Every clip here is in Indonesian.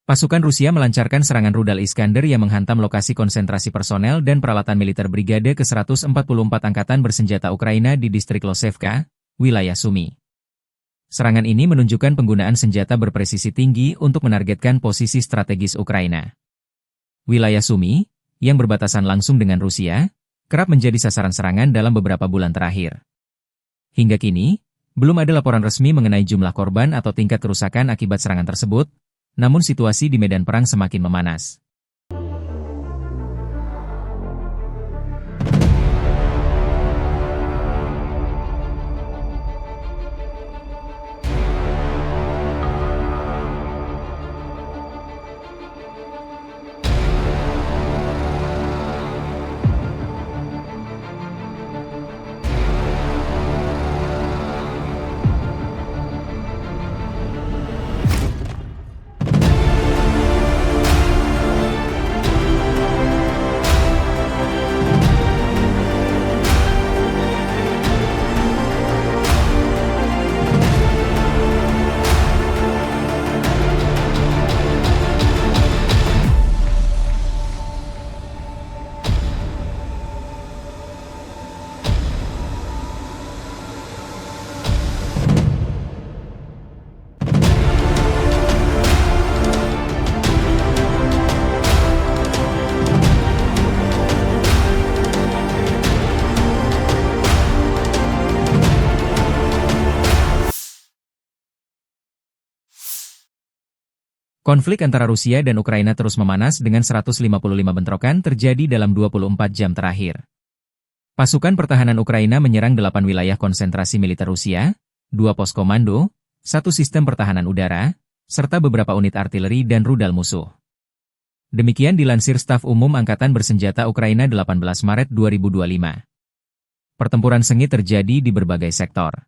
Pasukan Rusia melancarkan serangan rudal Iskander yang menghantam lokasi konsentrasi personel dan peralatan militer Brigade ke-144 Angkatan Bersenjata Ukraina di distrik Losevka, wilayah Sumy. Serangan ini menunjukkan penggunaan senjata berpresisi tinggi untuk menargetkan posisi strategis Ukraina. Wilayah Sumy, yang berbatasan langsung dengan Rusia, kerap menjadi sasaran serangan dalam beberapa bulan terakhir. Hingga kini, belum ada laporan resmi mengenai jumlah korban atau tingkat kerusakan akibat serangan tersebut, namun situasi di medan perang semakin memanas. Konflik antara Rusia dan Ukraina terus memanas dengan 155 bentrokan terjadi dalam 24 jam terakhir. Pasukan pertahanan Ukraina menyerang 8 wilayah konsentrasi militer Rusia, 2 pos komando, 1 sistem pertahanan udara, serta beberapa unit artileri dan rudal musuh. Demikian dilansir Staf Umum Angkatan Bersenjata Ukraina 18 Maret 2025. Pertempuran sengit terjadi di berbagai sektor.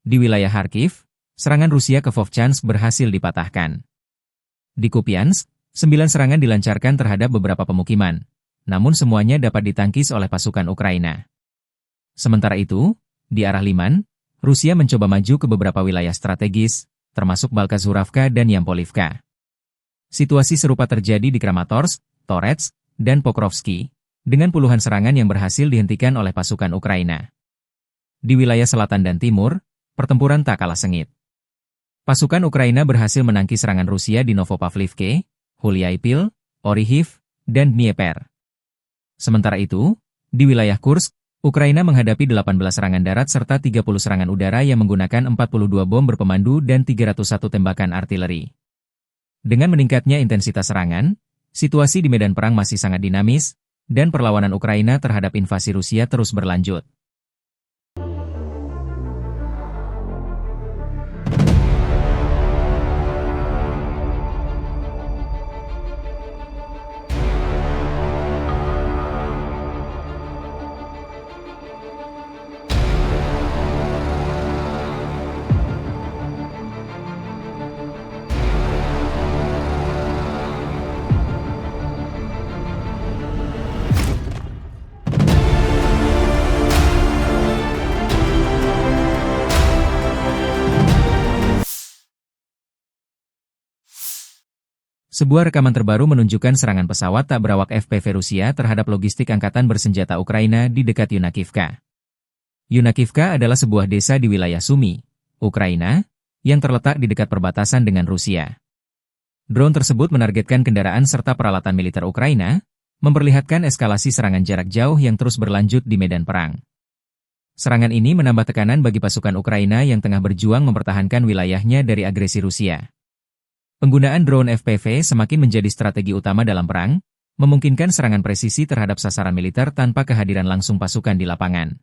Di wilayah Kharkiv, serangan Rusia ke Vovchansk berhasil dipatahkan. Di Kupiansk, 9 serangan dilancarkan terhadap beberapa pemukiman, namun semuanya dapat ditangkis oleh pasukan Ukraina. Sementara itu, di arah Liman, Rusia mencoba maju ke beberapa wilayah strategis, termasuk Balkazuravka dan Yampolivka. Situasi serupa terjadi di Kramatorsk, Torets, dan Pokrovsky, dengan puluhan serangan yang berhasil dihentikan oleh pasukan Ukraina. Di wilayah selatan dan timur, pertempuran tak kalah sengit. Pasukan Ukraina berhasil menangkis serangan Rusia di Novopavlivke, Huliaipil, Orihiv, dan Dnieper. Sementara itu, di wilayah Kursk, Ukraina menghadapi 18 serangan darat serta 30 serangan udara yang menggunakan 42 bom berpemandu dan 301 tembakan artileri. Dengan meningkatnya intensitas serangan, situasi di medan perang masih sangat dinamis, dan perlawanan Ukraina terhadap invasi Rusia terus berlanjut. Sebuah rekaman terbaru menunjukkan serangan pesawat tak berawak FPV Rusia terhadap logistik Angkatan Bersenjata Ukraina di dekat Yunakivka. Yunakivka adalah sebuah desa di wilayah Sumy, Ukraina, yang terletak di dekat perbatasan dengan Rusia. Drone tersebut menargetkan kendaraan serta peralatan militer Ukraina, memperlihatkan eskalasi serangan jarak jauh yang terus berlanjut di medan perang. Serangan ini menambah tekanan bagi pasukan Ukraina yang tengah berjuang mempertahankan wilayahnya dari agresi Rusia. Penggunaan drone FPV semakin menjadi strategi utama dalam perang, memungkinkan serangan presisi terhadap sasaran militer tanpa kehadiran langsung pasukan di lapangan.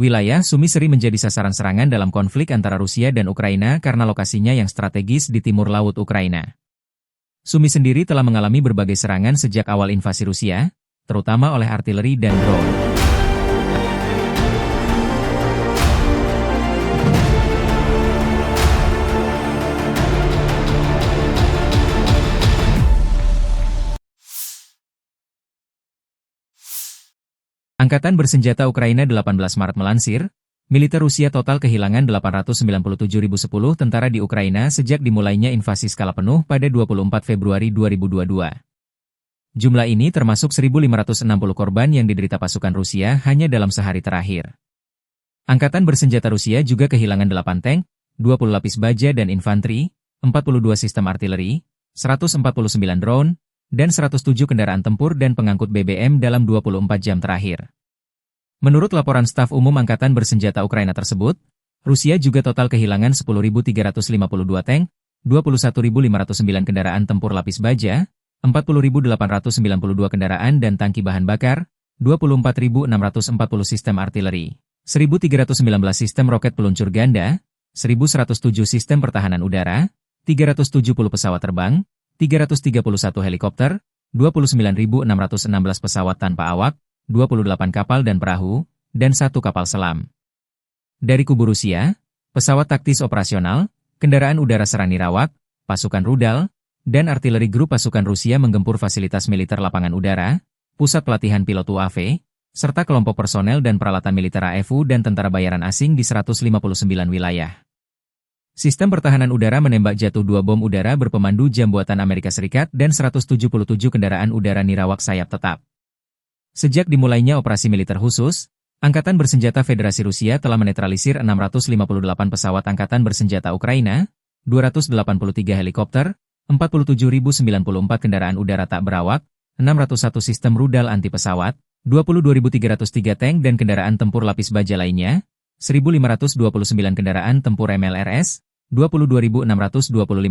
Wilayah Sumy sering menjadi sasaran serangan dalam konflik antara Rusia dan Ukraina karena lokasinya yang strategis di timur laut Ukraina. Sumy sendiri telah mengalami berbagai serangan sejak awal invasi Rusia, terutama oleh artileri dan drone. Angkatan Bersenjata Ukraina 18 Maret melansir, Militer Rusia total kehilangan 897.010 tentara di Ukraina sejak dimulainya invasi skala penuh pada 24 Februari 2022. Jumlah ini termasuk 1.560 korban yang diderita pasukan Rusia hanya dalam sehari terakhir. Angkatan bersenjata Rusia juga kehilangan 8 tank, 20 lapis baja dan infanteri, 42 sistem artileri, 149 drone, dan 107 kendaraan tempur dan pengangkut BBM dalam 24 jam terakhir. Menurut laporan staf umum Angkatan Bersenjata Ukraina tersebut, Rusia juga total kehilangan 10.352 tank, 21.509 kendaraan tempur lapis baja, 40.892 kendaraan dan tangki bahan bakar, 24.640 sistem artileri, 1.319 sistem roket peluncur ganda, 1.107 sistem pertahanan udara, 370 pesawat terbang, 331 helikopter, 29.616 pesawat tanpa awak, 28 kapal dan perahu, dan 1 kapal selam. Dari kubu Rusia, pesawat taktis operasional, kendaraan udara serang nirawak, pasukan rudal, dan artileri grup pasukan Rusia menggempur fasilitas militer lapangan udara, pusat pelatihan pilot UAV, serta kelompok personel dan peralatan militer AFU dan tentara bayaran asing di 159 wilayah. Sistem pertahanan udara menembak jatuh 2 bom udara berpemandu jam buatan Amerika Serikat dan 177 kendaraan udara nirawak sayap tetap. Sejak dimulainya operasi militer khusus, Angkatan Bersenjata Federasi Rusia telah menetralisir 658 pesawat Angkatan Bersenjata Ukraina, 283 helikopter, 47.094 kendaraan udara tak berawak, 601 sistem rudal anti pesawat, 22.303 tank dan kendaraan tempur lapis baja lainnya, 1.529 kendaraan tempur MLRS, 22.625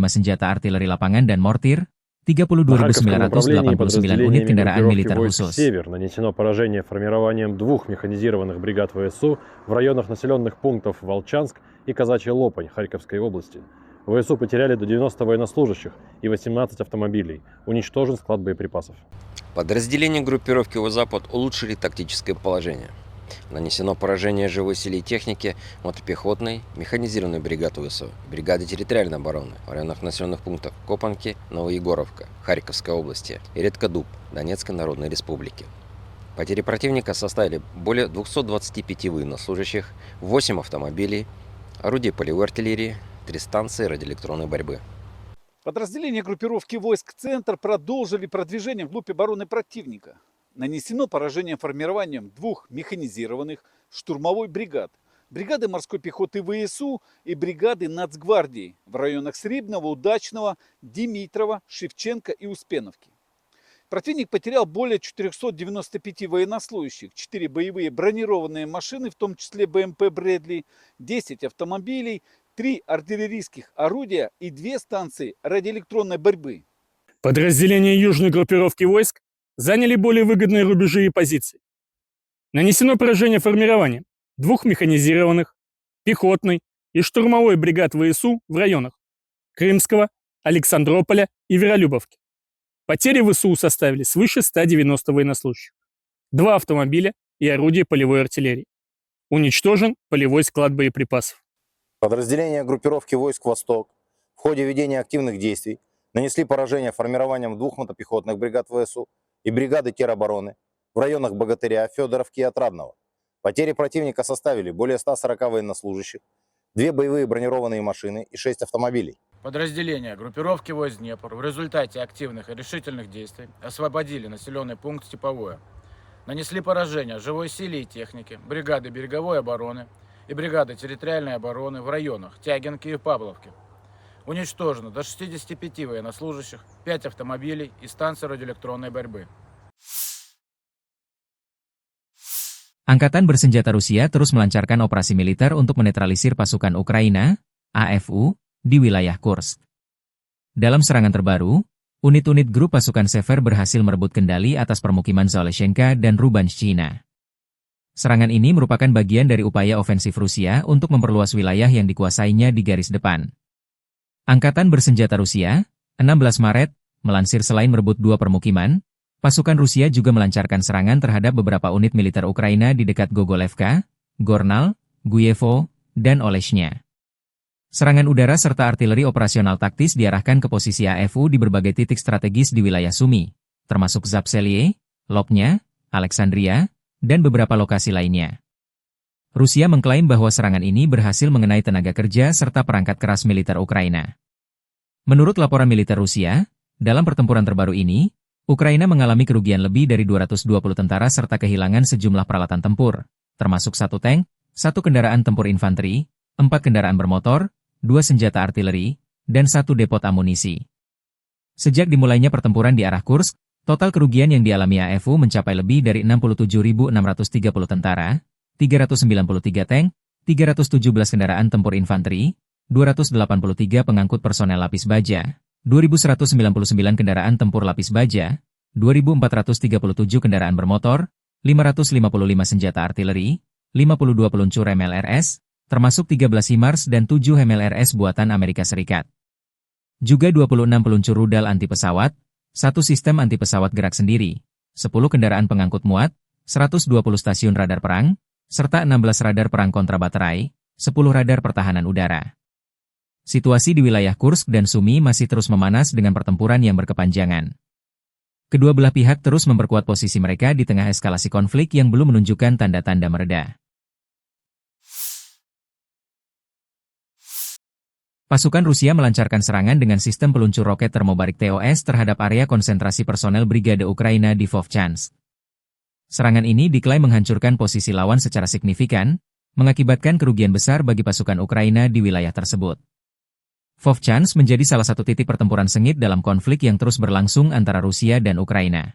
senjata artileri lapangan dan mortir, 32.989 unit kendaraan militer khusus. «Север» нанесено поражение формированием 2 механизированных бригад ВСУ в районах населенных пунктов Волчанск и Казачья Лопань Харьковской области. ВСУ потеряли до 90 военнослужащих и 18 автомобилей. Уничтожен склад боеприпасов. Подразделения группировки «Запад» улучшили тактическое положение. Нанесено поражение живой силе и технике мотопехотной, механизированной бригады ВСУ, бригады территориальной обороны в районах населенных пунктов Копанки, Новоегоровка, Харьковской области и Редкодуб, Донецкой Народной Республики. Потери противника составили более 225 военнослужащих, 8 автомобилей, орудия полевой артиллерии, 3 станции радиоэлектронной борьбы. Подразделения группировки войск «Центр» продолжили продвижение вглубь обороны противника. Нанесено поражение формированием 2 механизированных штурмовой бригад, бригады морской пехоты ВСУ и бригады Нацгвардии в районах Сребного, Удачного, Димитрова, Шевченко и Успеновки. Противник потерял более 495 военнослужащих, 4 боевые бронированные машины, в том числе БМП «Брэдли», 10 автомобилей, 3 артиллерийских орудия и 2 станции радиоэлектронной борьбы. Подразделения южной группировки войск заняли более выгодные рубежи и позиции. Нанесено поражение формированием 2 механизированных, пехотной и штурмовой бригад ВСУ в районах Крымского, Александрополя и Веролюбовки. Потери ВСУ составили свыше 190 военнослужащих, 2 автомобиля и орудия полевой артиллерии. Уничтожен полевой склад боеприпасов. Подразделения группировки войск «Восток» в ходе ведения активных действий нанесли поражение формированием 2 мотопехотных бригад ВСУ и бригады теробороны в районах Богатыря, Федоровки и Отрадного. Потери противника составили более 140 военнослужащих, 2 боевые бронированные машины и 6 автомобилей. Подразделения группировки войск «Днепр» в результате активных и решительных действий освободили населенный пункт Степовое. Нанесли поражение живой силе и технике, бригады береговой обороны и бригады территориальной обороны в районах Тягинки и Павловки. Уничтожено до 65 военнослужащих, 5 автомобилей и станции радиоэлектронной борьбы. Angkatan Bersenjata Rusia terus melancarkan operasi militer untuk menetralisir pasukan Ukraina, AFU, di wilayah Kursk. Dalam serangan terbaru, unit-unit grup pasukan Sever berhasil merebut kendali atas permukiman Zaleshenka dan Rubanshchina. Serangan ini merupakan bagian dari upaya ofensif Rusia untuk memperluas wilayah yang dikuasainya di garis depan. Angkatan Bersenjata Rusia, 16 Maret, melansir selain merebut 2 permukiman, pasukan Rusia juga melancarkan serangan terhadap beberapa unit militer Ukraina di dekat Gogolevka, Gornal, Guyevo, dan Oleshnya. Serangan udara serta artileri operasional taktis diarahkan ke posisi AFU di berbagai titik strategis di wilayah Sumy, termasuk Zapselye, Lopnya, Alexandria, dan beberapa lokasi lainnya. Rusia mengklaim bahwa serangan ini berhasil mengenai tenaga kerja serta perangkat keras militer Ukraina. Menurut laporan militer Rusia, dalam pertempuran terbaru ini, Ukraina mengalami kerugian lebih dari 220 tentara serta kehilangan sejumlah peralatan tempur, termasuk 1 tank, 1 kendaraan tempur infanteri, 4 kendaraan bermotor, 2 senjata artileri, dan 1 depot amunisi. Sejak dimulainya pertempuran di arah Kursk, total kerugian yang dialami AFU mencapai lebih dari 67.630 tentara, 393 tank, 317 kendaraan tempur infanteri, 283 pengangkut personel lapis baja, 2.199 kendaraan tempur lapis baja, 2.437 kendaraan bermotor, 555 senjata artileri, 52 peluncur MLRS, termasuk 13 HIMARS dan 7 MLRS buatan Amerika Serikat. Juga 26 peluncur rudal anti pesawat, 1 sistem anti pesawat gerak sendiri, 10 kendaraan pengangkut muat, 120 stasiun radar perang, serta 16 radar perang kontra baterai, 10 radar pertahanan udara. Situasi di wilayah Kursk dan Sumy masih terus memanas dengan pertempuran yang berkepanjangan. Kedua belah pihak terus memperkuat posisi mereka di tengah eskalasi konflik yang belum menunjukkan tanda-tanda mereda. Pasukan Rusia melancarkan serangan dengan sistem peluncur roket termobarik TOS terhadap area konsentrasi personel Brigade Ukraina di Vovchansk. Serangan ini diklaim menghancurkan posisi lawan secara signifikan, mengakibatkan kerugian besar bagi pasukan Ukraina di wilayah tersebut. Vovchansk menjadi salah satu titik pertempuran sengit dalam konflik yang terus berlangsung antara Rusia dan Ukraina.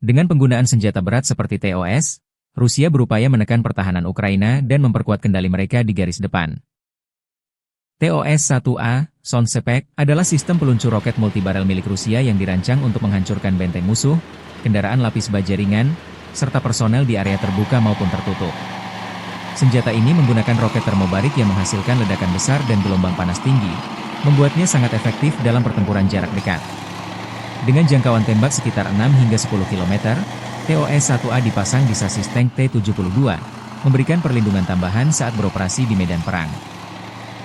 Dengan penggunaan senjata berat seperti TOS, Rusia berupaya menekan pertahanan Ukraina dan memperkuat kendali mereka di garis depan. TOS-1A, Sonsepek, adalah sistem peluncur roket multibarel milik Rusia yang dirancang untuk menghancurkan benteng musuh, kendaraan lapis baja ringan, serta personel di area terbuka maupun tertutup. Senjata ini menggunakan roket termobarik yang menghasilkan ledakan besar dan gelombang panas tinggi, membuatnya sangat efektif dalam pertempuran jarak dekat. Dengan jangkauan tembak sekitar 6 hingga 10 km, TOS-1A dipasang di sasis tank T-72, memberikan perlindungan tambahan saat beroperasi di medan perang.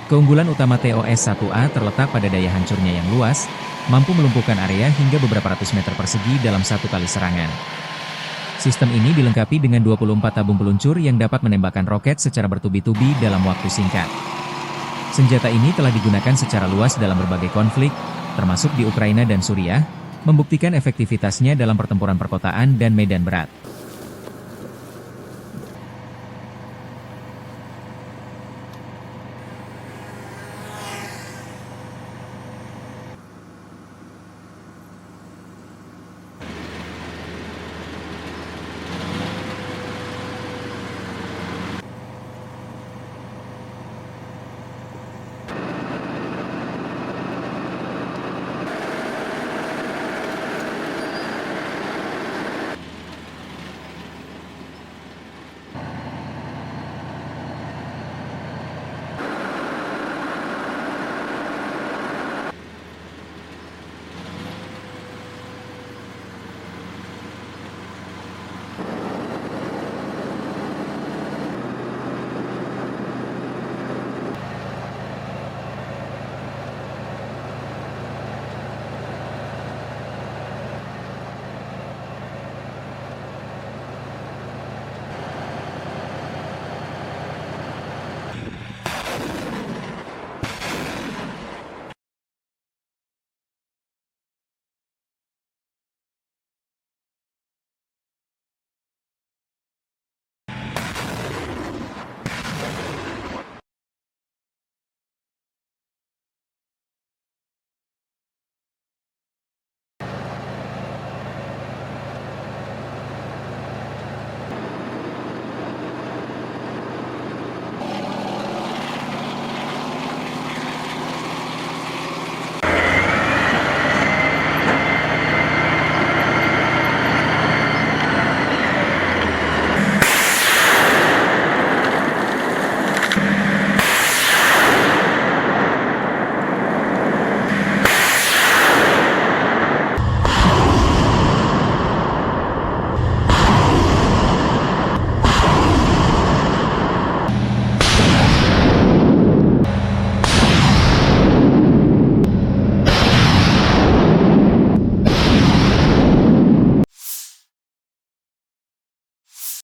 Keunggulan utama TOS-1A terletak pada daya hancurnya yang luas, mampu melumpuhkan area hingga beberapa ratus meter persegi dalam satu kali serangan. Sistem ini dilengkapi dengan 24 tabung peluncur yang dapat menembakkan roket secara bertubi-tubi dalam waktu singkat. Senjata ini telah digunakan secara luas dalam berbagai konflik, termasuk di Ukraina dan Suriah, membuktikan efektivitasnya dalam pertempuran perkotaan dan medan berat.